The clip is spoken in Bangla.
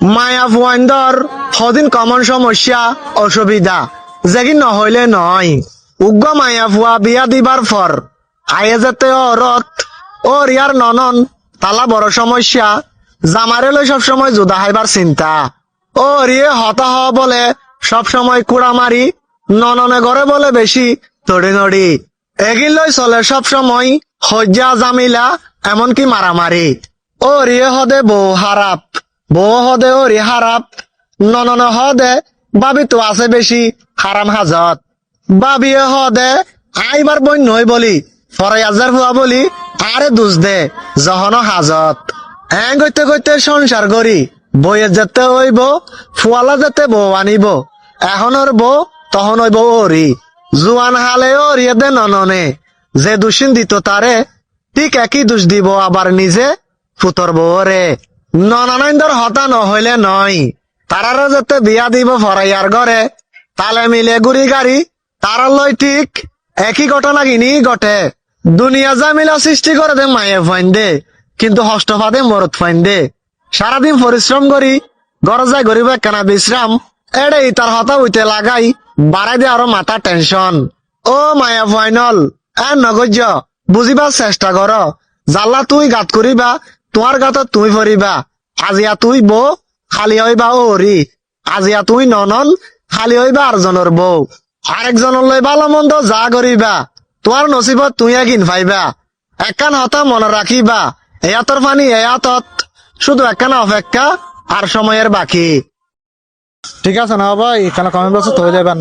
মায়া ফুয়াইন্দর সদিন কমন সমস্যা অসুবিধা যেগি নহইলে নয় উগ্র মায়া ফুয়া বিয়া দিবার ফর আয়ে যেতে অরত ও রিয়ার ননন তালা বড় সমস্যা জামারে লই সবসময় জুদা হাইবার চিন্তা ও রিয়ে হতা হওয়া বলে সবসময় কুড়া মারি নননে ঘরে বলে বেশি তড়ি নড়ি এগিল লই চলে সবসময় হজ্জা জামিলা এমনকি মারামারি ও রিয়ে হদে বউ হারাপ বউ হদে ও রি হারাপ নননে হদে বাবি তো আছে বেশি হারাম হাজত বাবিয়ে হদে আইবার বই নই বলি ফরাই আজার হুয়া বলি আরে দুষ দে জহন হাজত হ্যাঁ গইতে গইতে সংসার করি বইয়ের যেতে হইব ফুয়ালা যেতে বউ আনিব এখন ওর বউ তখন হইব ওরি জুয়ান হালে ওরিয়ে দে নননে যে দুষিন দিত তারে ঠিক একই দোষ দিব আবার নিজে ফুতর বউরে ননানন্দর হতা নহইলে নয় তারারও যেতে বিয়া দিব ফরাইয়ার ঘরে তালে মিলে গুড়ি গাড়ি তারার লই ঠিক একই ঘটনা কিনি ঘটে দুনিয়া জামিলা সৃষ্টি করে দে মায়ে ফাইন দে কিন্তু হস্তফাদে মরত ফাইন দে সারাদিন পরিশ্রম করি ঘর যায় গরিব একখানা বিশ্রাম এড়েই তার হতা উইতে লাগাই বাড়াই দে আরো মাথা টেনশন ও মায়া ফাইনল এ নগজ্য বুঝিবার চেষ্টা কর জাল্লা তুই গাত করিবা তোমার গাত তুই ফরিবা আজিয়া তুই বউ খালি হইবা ওরি আজিয়া তুই ননন খালি হইবা আরজনের বউ আরেকজনের লই ভালো মন্দ যা করিবা তোমার নসিবত তুই একদিন পাইবা একখান হতা মনে রাখিবা এয়াতর পানি এয়াতত শুধু একখানা অপেক্ষা আর সময়ের বাকি ঠিক আছে না ভাই এখানে কমেন্ট বক্সে হয়ে যাবেন।